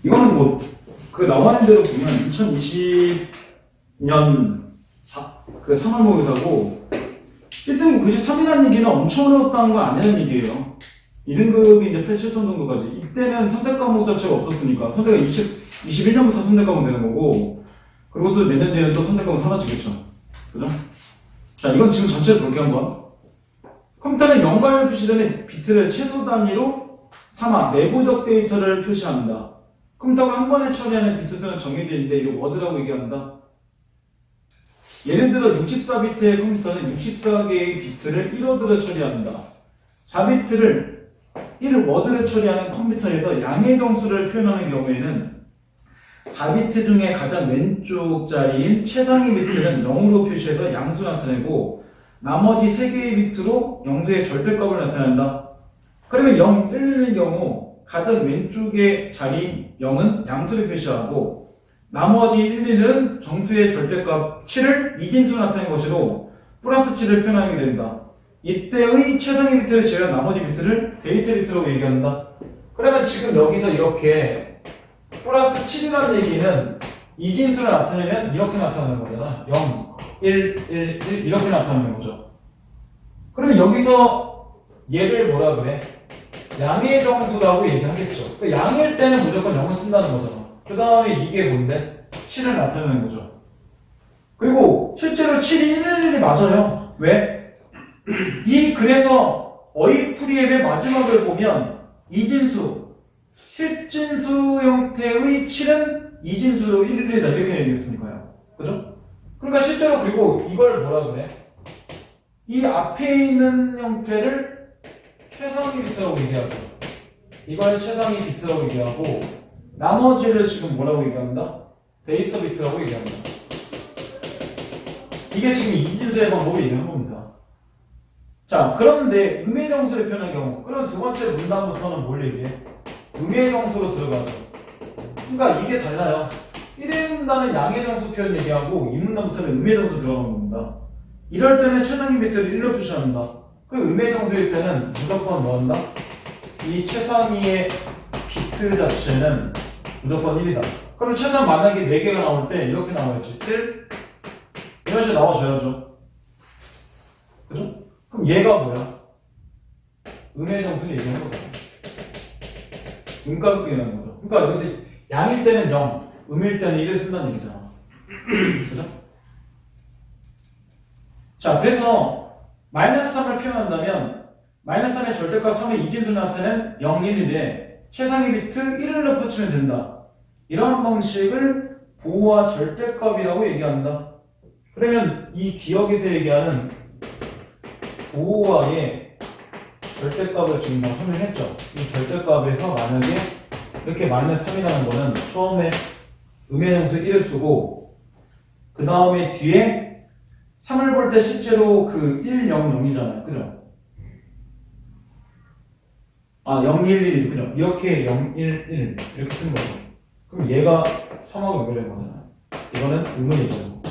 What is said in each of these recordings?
이거는 뭐 그 나와 있는 대로 보면 2020년 그 3월 모의사고 1등급 93이라는 얘기는 엄청 어려웠다는 건 아니라는 얘기예요. 2등급이 이제 87선 정도까지. 이때는 선택 과목 자체가 없었으니까 선택가 21년부터 선택 과목 되는 거고, 그리고 또 몇 년 뒤에는 또 선택 과목 사라지겠죠. 그죠? 자, 이건 지금 전체를 볼게 한번. 컴퓨터는 0과 1 표시되는 비트를 최소 단위로 삼아 내부적 데이터를 표시합니다. 컴퓨터가 한 번에 처리하는 비트 수는 정해져 있는데 이를 워드라고 얘기한다. 예를 들어 64비트의 컴퓨터는 64개의 비트를 1워드로 처리합니다. 4비트를 1워드로 처리하는 컴퓨터에서 양의 정수를 표현하는 경우에는 4비트 중에 가장 왼쪽 자리인 최상위 비트는 0으로 표시해서 양수 나타내고 나머지 3개의 비트로 영수의 절대값을 나타낸다. 그러면 0, 1의 경우 가장 왼쪽의 자리인 0은 양수를 표시하고 나머지 1, 2는 정수의 절대값 7을 이진수로 나타낸 것으로 플러스 7을 표현하게 된다. 이때의 최상위 비트를 제외한 나머지 비트를 데이터 비트라고 얘기한다. 그러면 지금 여기서 이렇게 플러스 7이라는 얘기는 이진수를 나타내면 이렇게 나타나는 거잖아. 0, 1, 1, 1 이렇게 나타나는 거죠. 그러면 여기서 얘를 뭐라 그래? 양의 정수라고 얘기하겠죠. 그 양일 때는 무조건 0을 쓴다는 거잖아. 그 다음에 이게 뭔데? 7을 나타내는 거죠. 그리고 실제로 7이 111이 맞아요. 왜? 그래서 어휘풀이의 맨 마지막을 보면 이진수, 실진수 형태의 7은 이진수로 111이다 이렇게 얘기했으니까요. 그죠? 그러니까 실제로 그리고 이걸 뭐라 그래? 이 앞에 있는 형태를 최상위 비트라고 얘기하고 이걸 최상위 비트라고 얘기하고 나머지를 지금 뭐라고 얘기한다? 데이터 비트라고 얘기합니다. 이게 지금 이진수의 방법을 얘기한 겁니다. 자, 그런데 음의 정수를 표현한 경우, 그럼 두 번째 문단부터는 뭘 얘기해? 음의 정수로 들어가죠. 그러니까 이게 달라요. 1의 문단은 양의 정수 표현 얘기하고 2문단부터는 음의 정수 들어가는 겁니다. 이럴 때는 최상위 비트를 1로 표시한다. 그 음의 정수일 때는 무조건 뭐 한다? 이 최상위의 비트 자체는 무조건 1이다. 그럼 최상 만약에 4개가 나올 때 이렇게 나와야지. 1, 이런 식으로 나와줘야죠. 그죠? 그럼 얘가 뭐야? 음의 정수를 얘기하는 거잖아. 음값을 얘기하는 거죠. 그러니까 여기서 양일 때는 0, 음일 때는 1을 쓴다는 얘기잖아. 그죠? 자, 그래서 마이너스 3을 표현한다면 마이너스 3의 절대값 3의 이진수 나타낸 0, 1, 1에 최상위 비트 1을 붙이면 된다. 이러한 방식을 보호와 절대값이라고 얘기한다. 그러면 이 기억에서 얘기하는 보호와의 절대값을 지금 다 설명했죠. 이 절대값에서 만약에 이렇게 마이너스 3이라는 거는 처음에 음의 정수 1을 쓰고 그 다음에 뒤에 3을 볼 때 실제로 그 1, 0, 0이잖아요. 그죠? 아, 0, 1, 1, 그죠? 이렇게 0, 1, 1 이렇게 쓰는 거죠. 그럼 얘가 3하고 연결된 거잖아요. 이거는 음은이죠.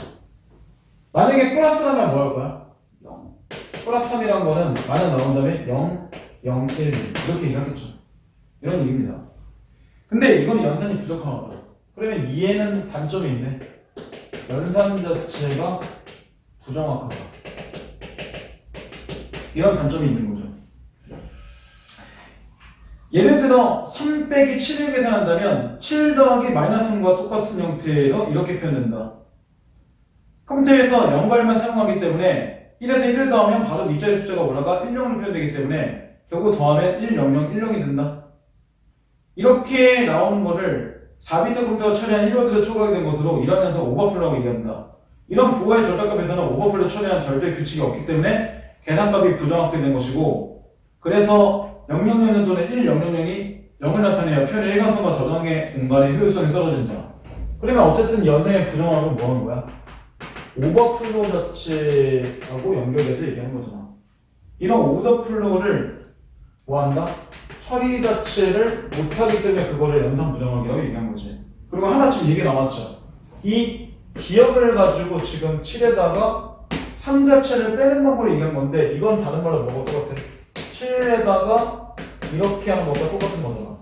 만약에 플러스라면 뭐 할 거야? 0. 플러스 3이란 거는 만약 나온다면 0, 0, 1 이렇게 얘기하겠죠. 이런 얘기입니다. 근데 이거는 연산이 부족하다. 그러면 이해는 단점이 있네. 연산 자체가 부정확하다. 이런 단점이 있는 거죠. 예를 들어 3 빼기 7을 계산한다면 7 더하기 마이너스 3과 똑같은 형태로 이렇게 표현된다. 컴퓨터에서 0과 1만 사용하기 때문에 1에서 1을 더하면 바로 윗자리 숫자가 올라가 10으로 표현되기 때문에 결국 더하면 1, 0, 0, 1, 0이 된다. 이렇게 나오는 거를 4비트 컴퓨터가 처리한 1워드로 초과하게 된 것으로 이런 녀석 오버플로라고 얘기한다. 이런 부호의 절대값에서는 오버플로 처리한 절대 규칙이 없기 때문에 계산값이 부정확하게 된 것이고, 그래서 000 또는 1000이 0을 나타내야 표현의 일관성과 저장의 공간의 효율성이 떨어진다. 그러면 어쨌든 연산의 부정확은 뭐 하는 거야? 오버플로 자체하고 연결해서 얘기하는 거잖아. 이런 오버플로를 뭐 한다? 처리 자체를 못하기 때문에 그거를 연산 부정하기라고 얘기한 거지. 그리고 하나 지금 얘기 나왔죠. 이 기억을 가지고 지금 7에다가 3 자체를 빼는 방법을 얘기한 건데 이건 다른 말로 뭐가 똑같아? 7에다가 이렇게 하는 것과 똑같은 거잖아.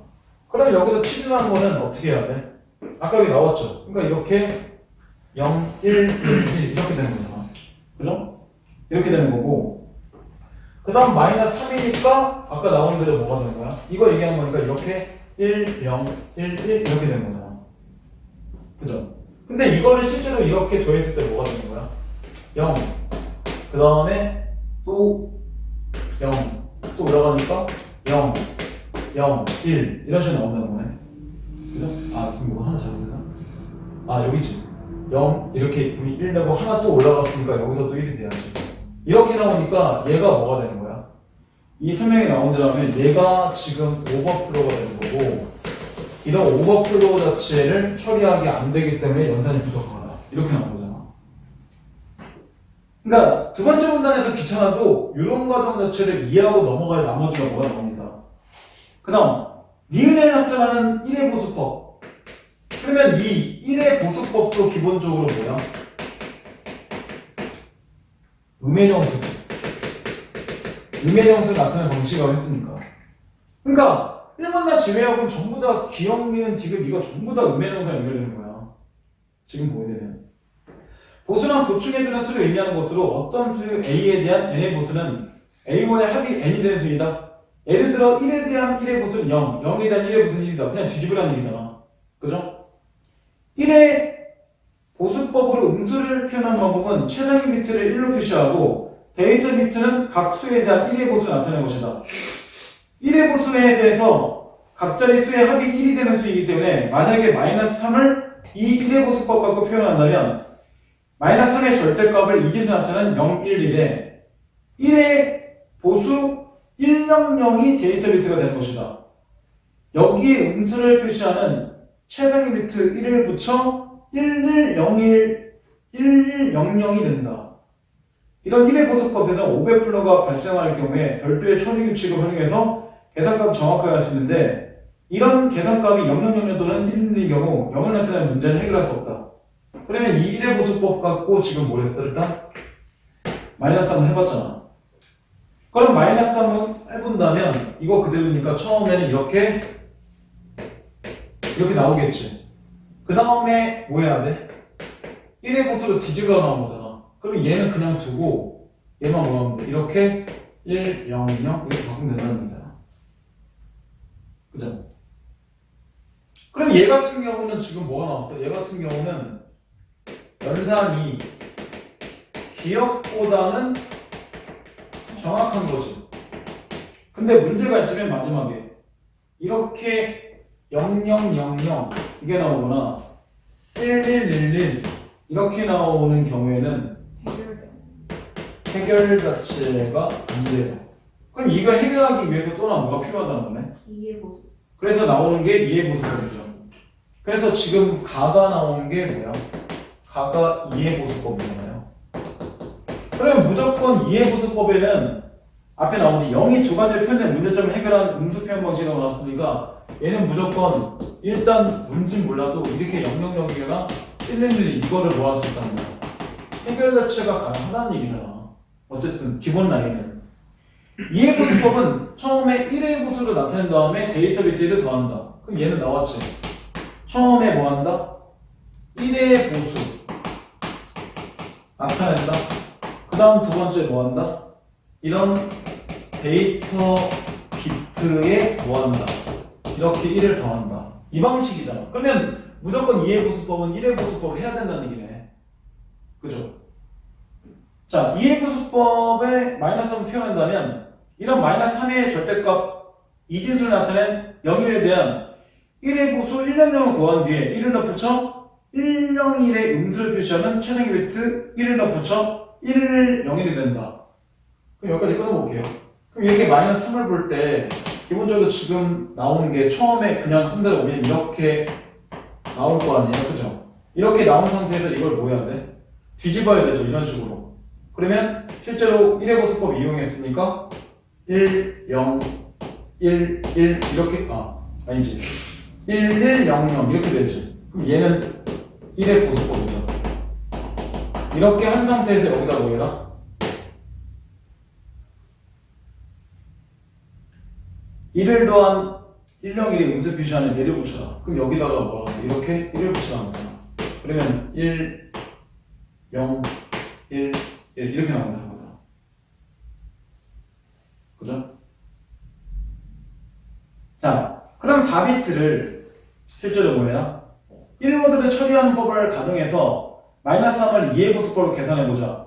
그럼 여기서 7이라는 거는 어떻게 해야 돼? 아까 여기 나왔죠? 그러니까 이렇게 0, 1, 1, 1 이렇게 되는 거잖아. 그죠? 이렇게 되는 거고 그 다음 마이너스 3이니까 아까 나온 대로 뭐가 되는 거야? 이거 얘기한 거니까 이렇게 1, 0, 1, 1 이렇게 되는 거잖아. 그죠? 근데 이거를 실제로 이렇게 더했을 때 뭐가 되는 거야? 0 그 다음에 또 0 또 올라가니까 0 0, 1 이런 식으로 나온다는 거네. 그죠? 아 그럼 이거 하나 잡으세요. 아 여기지 0 이렇게 1 내고 하나 또 올라갔으니까 여기서 또 1이 돼야지. 이렇게 나오니까 얘가 뭐가 되는 거야? 이 설명이 나온 다음에 얘가 지금 오버플로우가 되는 거고 이런 오버플로우 자체를 처리하기 안 되기 때문에 연산이 부족하다. 이렇게 나온 거잖아. 그러니까 두 번째 문단에서 귀찮아도 이런 과정 자체를 이해하고 넘어갈 나머지가 뭐가 나옵니다. 그 다음 니은에 나타나는 1의 보수법. 그러면 이 1의 보수법도 기본적으로 뭐야? 음해정수지. 음해정수 나타내는 방식이라고 했으니까. 그러니까 1번나 지매하고는 전부 다 기억, 니은, 디귿 이거 전부 다 음해정수랑 연결되는 거야. 지금 보여드리면. 보수란 보충해주는 수를 의미하는 것으로 어떤 수 A에 대한 N의 보수는 A1의 합이 N이 되는 수이다. 예를 들어 1에 대한 1의 보수는 0, 0에 대한 1의 보수는 1이다. 그냥 뒤집으라는 얘기잖아. 그죠? 1의 보수법으로 음수를 표현한 방법은 최상위 비트를 1로 표시하고 데이터 비트는 각 수에 대한 1의 보수를 나타내는 것이다. 1의 보수에 대해서 각자리 수의 합이 1이 되는 수이기 때문에 만약에 마이너스 3을 이 1의 보수법 갖고 표현한다면 마이너스 3의 절대값을 이진수 나타내는 0, 1, 1에 1의 보수 100이 데이터 비트가 되는 것이다. 여기에 음수를 표시하는 최상위 비트 1을 붙여 1101, 1100이 된다. 이런 1의 보수법에서 오버플로우가 발생할 경우에 별도의 처리 규칙을 활용해서 계산값을 정확하게 할 수 있는데 이런 계산값이 0000 또는 111의 경우 0을 나타내는 문제를 해결할 수 없다. 그러면 이 1의 보수법 갖고 지금 뭘 했어? 일단 마이너스 3을 해봤잖아. 그럼 마이너스 3을 해본다면 이거 그대로니까 처음에는 이렇게 나오겠지. 그 다음에 뭐 해야 돼? 1의 보수로 뒤집어 나온 거잖아. 그럼 얘는 그냥 두고 얘만 뭐 하면 돼? 이렇게 1, 0, 0 이렇게 바꾸면 된다는 얘기잖아. 그죠? 그럼 얘 같은 경우는 지금 뭐가 나왔어? 얘 같은 경우는 연산이 기억보다는 정확한 거지. 근데 문제가 있자면 마지막에 이렇게 0000 이게 나오거나 1111 이렇게 나오는 경우에는 해결 자체가 안 돼요. 그럼 이거 해결하기 위해서 또한 뭐가 필요하다는 거네? 2의 보수. 그래서 나오는 게 2의 보수법이죠. 그래서 지금 가가 나온 게 뭐야? 가가 2의 보수법이잖아요. 그러면 무조건 2의 보수법에는 앞에 나오지 0이 두 가지를 표현된 문제점을 해결한 음수 표현 방식으로 나왔으니까 얘는 무조건 일단 뭔진 몰라도 이렇게 000이나 111 이거를 뭐 할 수 있다는 거야. 해결 자체가 가능하다는 얘기잖아. 어쨌든 기본 라인은 2의 보수법은 처음에 1의 보수로 나타낸 다음에 데이터 비트를 더한다. 그럼 얘는 나왔지. 처음에 뭐 한다? 1의 보수 나타낸다. 그 다음 두 번째 뭐 한다? 이런 데이터 비트에 뭐 한다? 이렇게 1을 더한다. 이 방식이잖아. 그러면 무조건 2의 보수법은 1의 보수법을 해야 된다는 얘기네. 그죠? 자, 2의 보수법에 마이너스 3을 표현한다면 이런 마이너스 3의 절대값 이진수를 나타낸 0일에 대한 1의 보수 100을 구한 뒤에 1을 덧붙여 101의 음수를 표시하는 최상위 비트 1을 덧붙여 101이 된다. 그럼 여기까지 끊어볼게요. 그럼 이렇게 마이너스 3을 볼 때 기본적으로 지금 나오는 게 처음에 그냥 순대로 오면 이렇게 나올 거 아니에요? 그죠? 이렇게 나온 상태에서 이걸 뭐 해야 돼? 뒤집어야 되죠. 이런 식으로. 그러면 실제로 1의 보수법 이용했으니까 1, 0, 1, 1 이렇게 아니지 1, 1, 0, 0 이렇게 되지. 그럼 얘는 1의 보수법이죠. 이렇게 한 상태에서 여기다 뭐 해라? 1을 더한 1, 0, 1이 음수 표시하는 얘를 붙여라. 그럼 여기다가 뭐라 이렇게 1을 붙이라는 거야. 그러면 1, 0, 1, 1 이렇게 나온다는 거야. 그죠? 자, 그럼 4비트를 실제로 뭐야? 1워드를 처리하는 법을 가정해서 마이너스 3을 2의 보수법으로 계산해보자.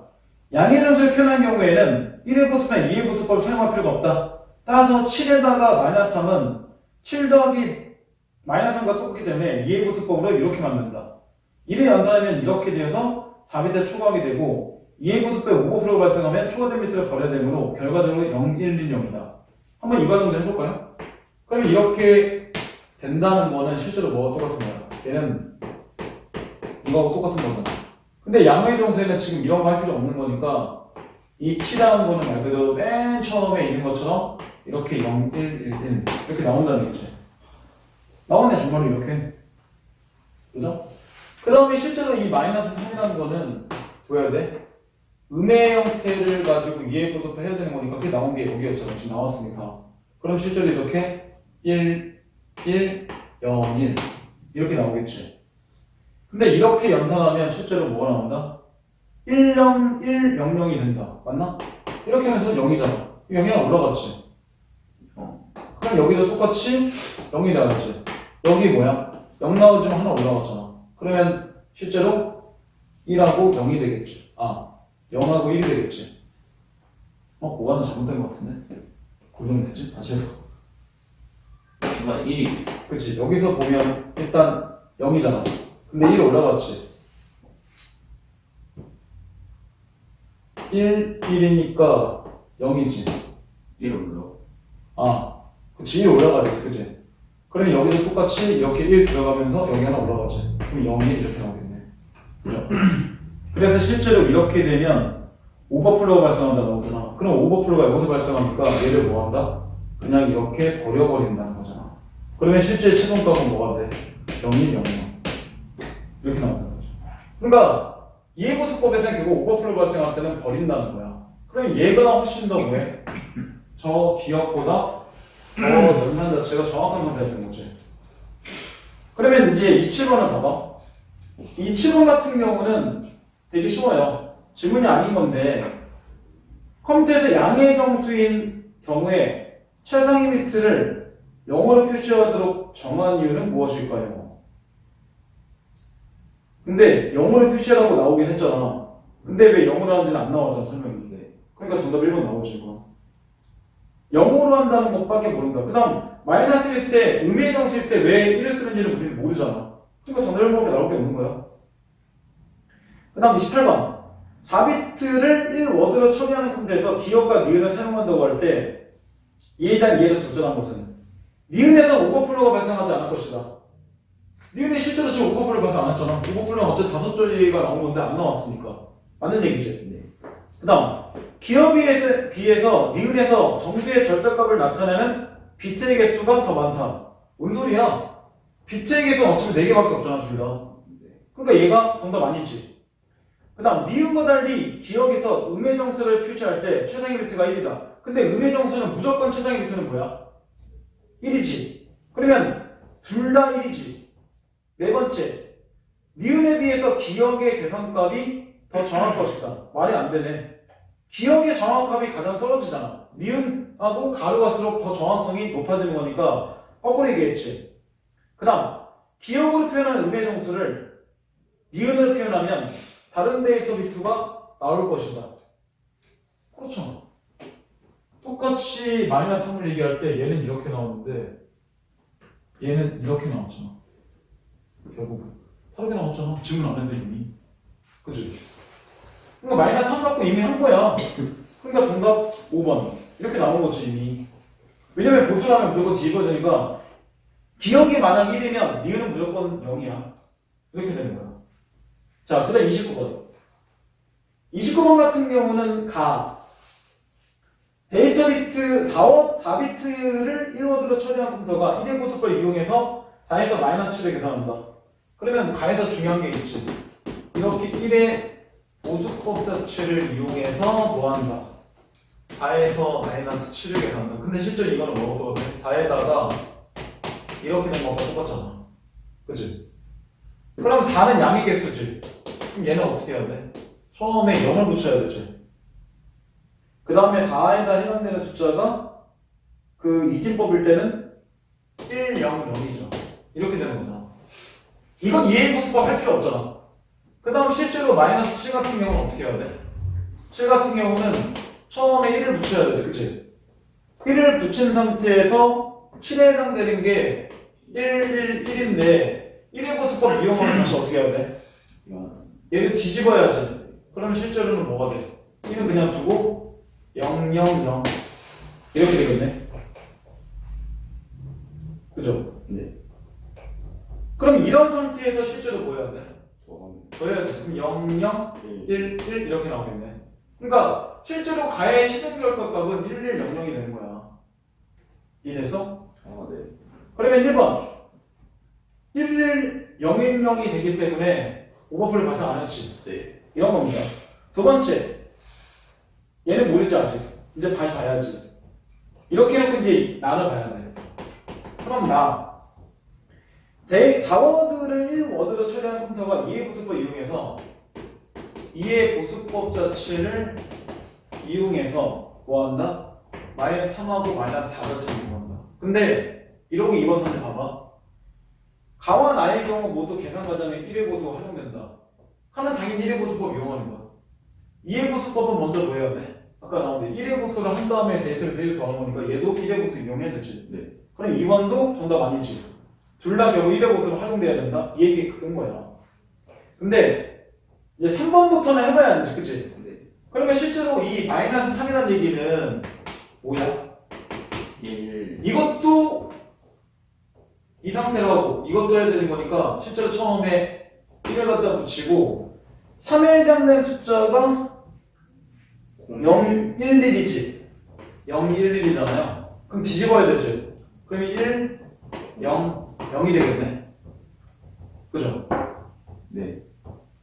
양의 정수를 표현한 경우에는 1의 보수나 2의 보수법을 사용할 필요가 없다. 따라서 7에다가 마이너스 3은 7 더하기 마이너스 3과 똑같기 때문에 2의 보수법으로 이렇게 만든다. 1을 연산하면 이렇게 되어서 4비트 초과하게 되고 2의 보수법에 오버플로우 발생하면 초과된 비트를 버려야 되므로 결과적으로 0, 1, 1, 0이다. 한번 이거 정도 해볼까요? 그럼 이렇게 된다는 거는 실제로 뭐가 똑같은 거야? 얘는 이거하고 똑같은 거잖아. 근데 양의 정수에는 지금 이런 거 할 필요 없는 거니까 이 7이라는 거는 말 그대로 맨 처음에 있는 것처럼 이렇게 0, 1, 1, 1 이렇게 나온다는 얘기지. 나오네 정말로 이렇게. 그죠? 그 다음에 실제로 이 마이너스 3이라는 거는 뭐여야 돼? 음의 형태를 가지고 2의 보수법 해야 되는 거니까 그게 나온 게 여기였잖아. 지금 나왔으니까. 그럼 실제로 이렇게 1, 1, 0, 1 이렇게 나오겠지. 근데 이렇게 연산하면 실제로 뭐가 나온다? 1, 0, 1, 0, 0이 된다. 맞나? 이렇게 하면서 0이잖아. 0이 하나 올라갔지. 그럼 여기도 똑같이 0이 나왔지. 여기 뭐야? 0 나오지만 하나 올라갔잖아. 그러면 실제로 1하고 0이 되겠지. 0하고 1이 되겠지. 뭐가 하나 잘못된 것 같은데? 고정이 되지? 다시 해서. 주가 1이. 그치. 여기서 보면 일단 0이잖아. 근데 1 올라갔지. 1, 1이니까 0이지. 1 올라. 그치. 1 올라가야지. 그치. 그러면 여기도 똑같이 이렇게 1 들어가면서 여기 하나 올라가지. 그럼 0, 1 이렇게 나오겠네. 그죠? 그래서 실제로 이렇게 되면 오버플로우가 발생한다 나오잖아. 그럼 오버플로우가 여기서 발생하니까 얘를 뭐 한다? 그냥 이렇게 버려버린다는 거잖아. 그러면 실제 최종값은 뭐가 돼? 0, 1, 0, 0 이렇게 나온다는 거죠. 그러니까 이해보수법에서는 결국 오버플로우 발생할 때는 버린다는 거야. 그럼 얘가 훨씬 더 뭐해? 저 기억보다 더 연산 자체가 정확한 상태가 되는 거지. 그러면 이제 27번을 봐봐. 27번 같은 경우는 되게 쉬워요. 질문이 아닌 건데 컴퓨터에서 양의 정수인 경우에 최상위 비트를 0으로 표시하도록 정한 이유는 무엇일까요? 근데 0으로 표시하라고 나오긴 했잖아. 근데 왜 0으로 하는지는 안 나오잖아 설명인데. 그러니까 정답 1번 나오지 이거. 0으로 한다는 것밖에 모른다. 그 다음 마이너스일 때 음의 정수일 때 왜 1을 쓰는지는 우리는 모르잖아. 그러니까 정답 1번밖에 나올 게 없는 거야. 그 다음 28번 4비트를 1워드로 처리하는 상태에서 기억과 니은을 사용한다고 할 때 이에 대한 이해가 적절한 것은 니은에서 오버플로우가 발생하지 않을 것이다. 니은이 실제로 지금 오버플로우 발생 안 했잖아. 오버플로우는 어쨌든 5조리가 나온 건데 안 나왔으니까 맞는 얘기지. 네. 그 다음 기억에 비해서 니은에서 정수의 절대값을 나타내는 비트의 개수가 더 많다. 뭔 소리야? 비트의 개수는 어차피 4개밖에 없잖아 둘 다. 그러니까 얘가 정답 아니지. 그 다음 니은과 달리 기억에서 음의 정수를 표시할 때 최상위 비트가 1이다. 근데 음의 정수는 무조건 최상위 비트는 뭐야? 1이지. 그러면 둘 다 1이지. 네 번째, 니은에 비해서 기억의 계산값이 더 정할 것이다. 말이 안 되네. 기억의 정확함이 가장 떨어지잖아. 니은하고 가로 갈수록 더 정확성이 높아지는 거니까 거꾸로 얘기했지. 그 다음 기억으로 표현하는 음의 정수를 니은으로 표현하면 다른 데이터 비트가 나올 것이다. 그렇죠. 똑같이 마이너스 3을 얘기할 때 얘는 이렇게 나오는데 얘는 이렇게 나왔잖아. 결국은 다르게 나왔잖아. 질문 안 해서 이미. 그치? 그러니까 마이너스 3 갖고 이미 한 거야. 그러니까 정답 5번 이렇게 나온 거지 이미. 왜냐면 보수라면 무조건 뒤집어지니까 기억이 만약 1이면 니은은 무조건 0이야. 이렇게 되는 거야. 자, 그 다음 29번. 29번 같은 경우는 데이터 데이터 비트 4비트를 1워드로 처리한 컴퓨터가 1의 보습법을 이용해서 4에서 마이너스 7을 계산한다. 그러면 가에서 중요한 게 있지. 이렇게 1의 보수법 자체를 이용해서 뭐 한다? 4에서 마이너스 7을 계산한다. 근데 실제로 이거는 뭐가 똑같아? 4에다가 이렇게 된 것과 똑같잖아. 그치? 그럼 4는 양의 개수지. 그럼 얘는 어떻게 해야 돼? 처음에 0을 붙여야 되지. 그 다음에 4에다 해당되는 숫자가 그 이진법일 때는 1, 0, 0이죠. 이렇게 되는 거잖아. 이건 이해 보수법 할 필요 없잖아. 그 다음 실제로 마이너스 7 같은 경우는 어떻게 해야 돼? 7 같은 경우는 처음에 1을 붙여야 되지, 그치? 1을 붙인 상태에서 7에 해당되는 게 1, 1, 1인데 1의 보수법을 이용하면 다시 어떻게 해야 돼? 얘를 뒤집어야지. 그러면 실제로는 뭐가 돼? 1은 그냥 두고 0, 0, 0 이렇게 되겠네. 그죠? 네. 그럼 이런 상태에서 실제로 뭐 해야 돼? 더 해야지. 그럼 0, 0, 1, 1 이렇게 나오겠네. 그러니까 실제로 가의 시등결과값은 1, 1, 0, 0이 되는 거야. 이해됐어? 아, 네. 그러면 1번 1, 1, 0, 1, 0이 되기 때문에 오버풀 발생 안 했지. 네. 이런 겁니다. 두 번째, 얘는 모르지 아직. 이제 다시 봐야지. 이렇게 해놓고 이제 나를 봐야 돼. 그럼 나 4워드를 1워드로 처리하는 컴퓨터가 이해 보수법 이용해서 이해 보수법 자체를 이용해서 뭐 한다? 마이너스 3하고 마이너스 4를 찾는다. 근데 이러고 이번 선에 봐봐. 가와 나의 경우 모두 계산 과정에 1의 보수가 활용된다. 하는 당연히 1의 보수법 이용하는 거야. 2의 보수법은 먼저 뭐 해야 돼? 아까 나오는데 1의 보수를 한 다음에 데이터를 세일 더하는 거니까 얘도 1의 보수 이용해야 되지. 네. 그럼 2번도 정답 아니지. 둘 다 결국 1의 보수로 활용돼야 된다? 이 얘기 그런 거야. 근데 이제 3번부터는 해봐야 되지, 그치? 네. 그러면 실제로 이 마이너스 3이라는 얘기는 뭐야? 1. 이것도 이 상태라고 이것도 해야 되는 거니까 실제로 처음에 1을 갖다 붙이고 3에 해당되는 숫자가 0, 1, 1이지. 0, 1, 1이잖아요. 그럼 뒤집어야 되지. 그러면 1, 0, 0이 되겠네. 그죠? 네.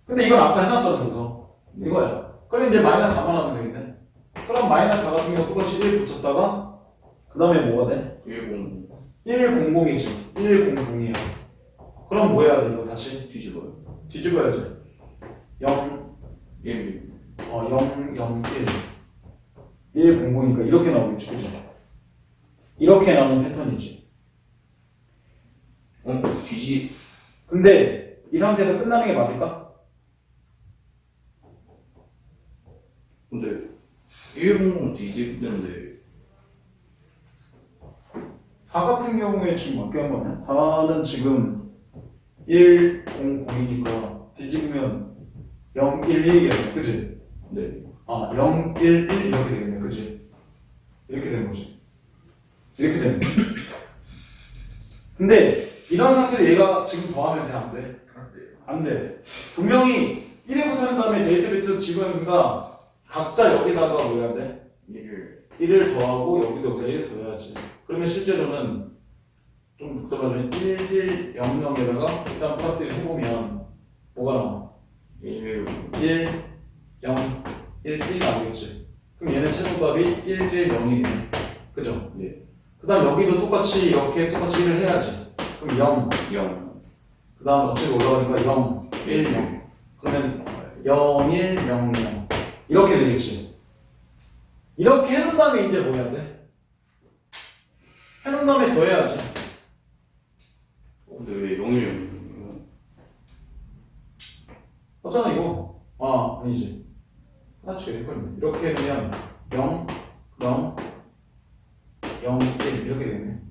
근데 이건 아까 해놨잖아, 그래서. 네. 이거야. 그럼 이제 마이너스 4만 하면 되겠네. 그럼 마이너스 4 같은 경우 똑같이 1 붙였다가 그 다음에 뭐가 돼? 10. 100이지. 100이야. 그럼 뭐 해야 돼, 이거 다시? 뒤집어요. 뒤집어야지. 0, 1. 0, 0, 1. 100이니까 이렇게 나오겠지, 그죠? 이렇게 나오는 패턴이지. 근데 이 상태에서 끝나는 게 맞을까? 근데 100은 뒤집는데 4 같은 경우에 지금 어떻게 한 거냐? 4는 지금 1, 0, 0이니까 뒤집으면 0, 1, 1이겠네, 그지? 네. 아, 0, 1, 1 이렇게 되겠네, 그지? 이렇게 되는 거지. 이렇게 되는 거지. 근데 이런 상태로 얘가 지금 더하면 돼, 안 돼? 안 돼. 분명히 1에 부사한 다음에 데이터 비트 집어넣는다. 각자 여기다가 뭐 해야 돼? 1을 더하고 여기도 여기다 1을 더해야지. 그러면 실제로는 좀 복잡하면 1, 1, 0, 0에다가 일단 플러스 1 해보면 뭐가 나와? 1. 1, 0, 1, 1 나오겠지. 그럼 얘는 최소값이 1, 1, 0이네. 그죠? 네. 그 다음 여기도 똑같이 이렇게 똑같이 1을 해야지. 그럼 0. 0. 그 다음 어차피 올라가니까 0, 1, 0. 그러면 0, 1, 0, 0. 이렇게 되겠지. 이렇게 해놓은 다음에 이제 뭐 해야 돼? 해놓은 다음에 더 해야지. 근데 왜 0, 1, 0? 맞잖아, 이거. 아, 아니지. 하나씩 헷갈리네. 이렇게 해놓으면 0, 0, 0, 1 이렇게 되네.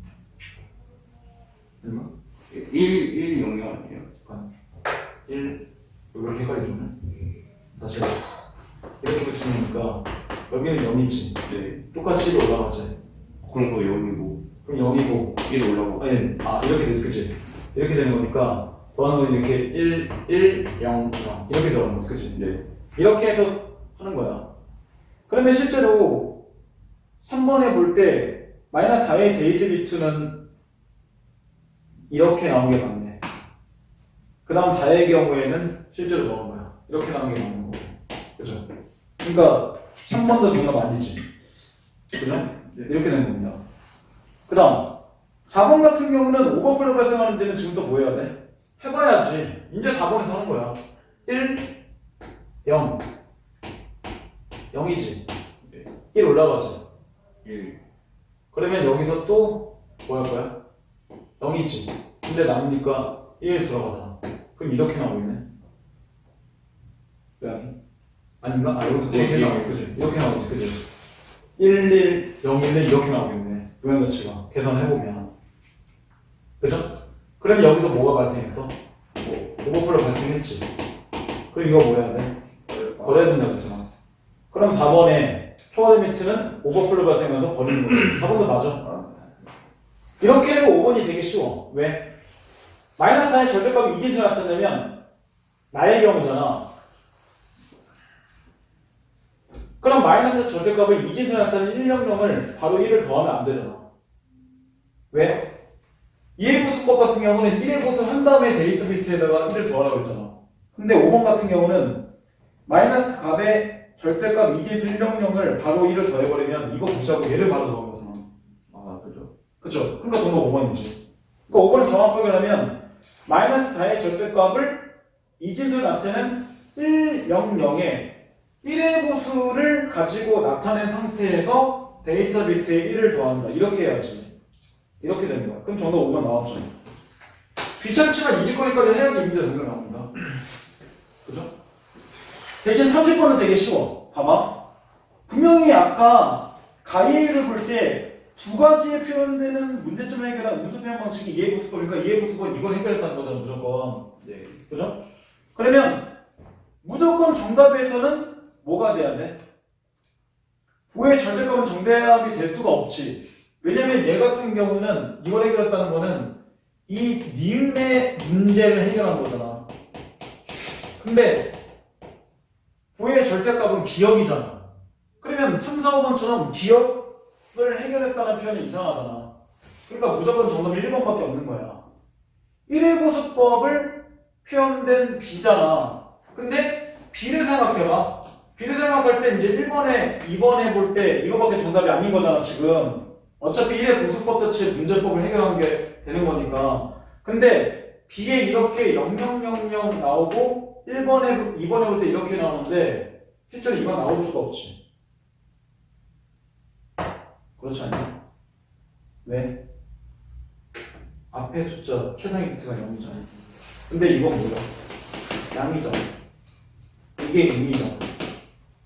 얼마? 1, 1, 0, 0 아니에요? 1, 이렇게 헷갈리죠? 다시 이렇게 붙이니까 여기는 0이지. 네. 똑같이 1이 올라가지. 그럼 그 0이고 그럼 0이고 1 올라가고 1. 아, 이렇게 되지, 그치? 이렇게 되는 거니까 더하는 건 이렇게 1, 1, 0, 0 이렇게 더하는 거지, 그치? 네. 이렇게 해서 하는 거야. 그러면 실제로 3번에 볼 때 마이너스 4의 데이트 비트는 이렇게 나온 게 맞네. 그 다음 4의 경우에는 실제로 뭐한 거야? 이렇게 나온 게 맞는 거고. 그죠? 그러니까 3번도 정답 아니지. 그죠? 이렇게 된 겁니다. 그 다음 4번 같은 경우는 오버플로 발생하는지는 지금부터 뭐 해야 돼? 해봐야지. 이제 4번에서 하는 거야. 1, 0. 0이지. 1 올라가지. 1. 그러면 여기서 또 뭐 할 거야? 0이지. 근데 남으니까 1 들어가잖아. 그럼 이렇게 나오겠네. 왜? 아닌가? 아, 여기서 이렇게 나오겠지. 그지? 이렇게 나오지. 그지? 1, 1, 0, 1, 1 이렇게 나오겠네. 요양가치가. 계산해보면. 그죠? 그럼 여기서 뭐가 발생했어? 오버플로 발생했지. 그럼 이거 뭐 해야 돼? 버려야 된다고 했잖아. 그럼 4번에 초과 리미트는 오버플로 발생해서 버리는 거지. 4번도 맞아. 이렇게 해도 5번이 되게 쉬워. 왜? 마이너스 4의 절대값이 이진수 나타내면 나의 경우잖아. 그럼 마이너스 절대값을 이진수 나타내는 100을 바로 1을 더하면 안 되잖아. 왜? 2의 보수법 같은 경우는 1의 보수를 한 다음에 데이터 비트에다가 1을 더하라고 했잖아. 근데 5번 같은 경우는 마이너스 값의 절대값 이진수 100을 바로 1을 더해버리면 이거 무시하고 얘를 바로 더한 거잖아. 아, 그죠. 그쵸? 그러니까 정답 5번이지. 그러니까 5번을 정확하게 하면 마이너스 4의 절대값을 이진수 나타내는 1, 0, 0에 1의 보수를 가지고 나타낸 상태에서 데이터 비트에 1을 더한다. 이렇게 해야지. 이렇게 되는 거야. 그럼 정답 5번 나왔죠. 귀찮지만 이직거리까지 해야지 문제 정답 나옵니다. 그죠? 대신 30번은 되게 쉬워. 봐봐. 분명히 아까 가이를 볼 때 두 가지에 표현되는 문제점 해결한 운수 표현 방식이 이해보수법이니까 이해보수법은 이걸 해결했다는 거잖아, 무조건. 네. 그죠? 그러면 무조건 정답에서는 뭐가 돼야 돼? 부의 절대값은 정대합이 될 수가 없지. 왜냐면 얘 같은 경우는 이걸 해결했다는 거는 이 니은의 문제를 해결한 거잖아. 근데 부의 절대값은 기억이잖아. 그러면 3, 4, 5번처럼 기억을 해결했다는 표현이 이상하잖아. 그러니까 무조건 정답이 1번밖에 없는 거야. 1의 보수법을 표현된 B잖아. 근데 B를 생각해봐. B를 생각할 때 이제 1번에 2번에 볼 때 이거밖에 정답이 아닌 거잖아 지금. 어차피 1의 보수법 자체 문제법을 해결한 게 되는 거니까. 근데 B에 이렇게 0000 나오고 1번에 2번에 볼 때 이렇게 나오는데 실제로 이건 나올 수가 없지. 그렇지 않냐? 왜? 앞에 숫자 최상위 비트가 0이잖아. 근데 이건 뭐야? 양이잖아. 이게 음이잖아.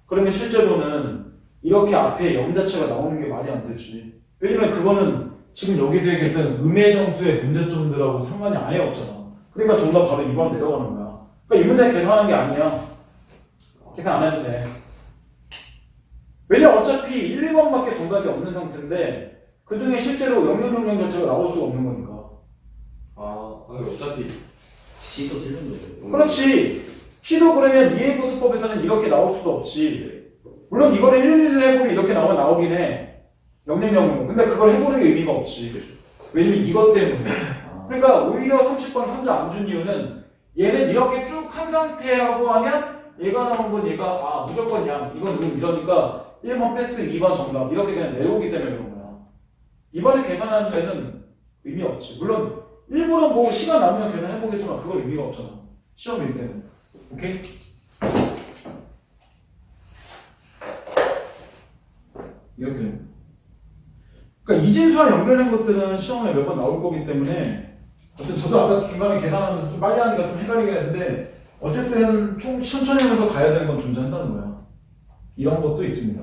그러면 실제로는 이렇게 앞에 0 자체가 나오는 게 말이 안 되지. 왜냐면 그거는 지금 여기서 얘기했던 음의 정수의 문제점들하고 상관이 아예 없잖아. 그러니까 정답 바로 2번 내려가는 거야. 그러니까 이 문제 계산하는 게 아니야. 계산 안 해도 돼. 왜냐 어차피 1, 2번밖에 정답이 없는 상태인데 그 중에 실제로 0000 자체가 나올 수가 없는 거니까. 아, 어차피 C도 틀린 거예요. 그렇지. C도 그러면 이해보수법에서는 이렇게 나올 수가 없지. 물론 이거를 1, 1 해보면 이렇게 나오긴 해. 0000. 근데 그걸 해보는 게 의미가 없지. 왜냐면 이것 때문에. 그러니까 오히려 30번 3자 안 준 이유는 얘는 이렇게 쭉 한 상태라고 하면 얘가 나온 건 얘가 아 무조건 양 이건 이러니까 1번 패스 2번 정답 이렇게 그냥 내려오기 때문에 그런 거야. 이번에 계산하는 데는 의미 없지. 물론 일부러 뭐 시간 남으면 계산해보겠지만 그건 의미가 없잖아. 시험일 때는. 오케이? 이렇게 됩니다. 그러니까 이진수와 연결된 것들은 시험에 몇 번 나올 거기 때문에 어쨌든 저도 아까 중간에 계산하면서 좀 빨리 하니까 좀 헷갈리긴 했는데 어쨌든 좀 천천히 하면서 가야 되는 건 존재한다는 거야. 이런 것도 있습니다.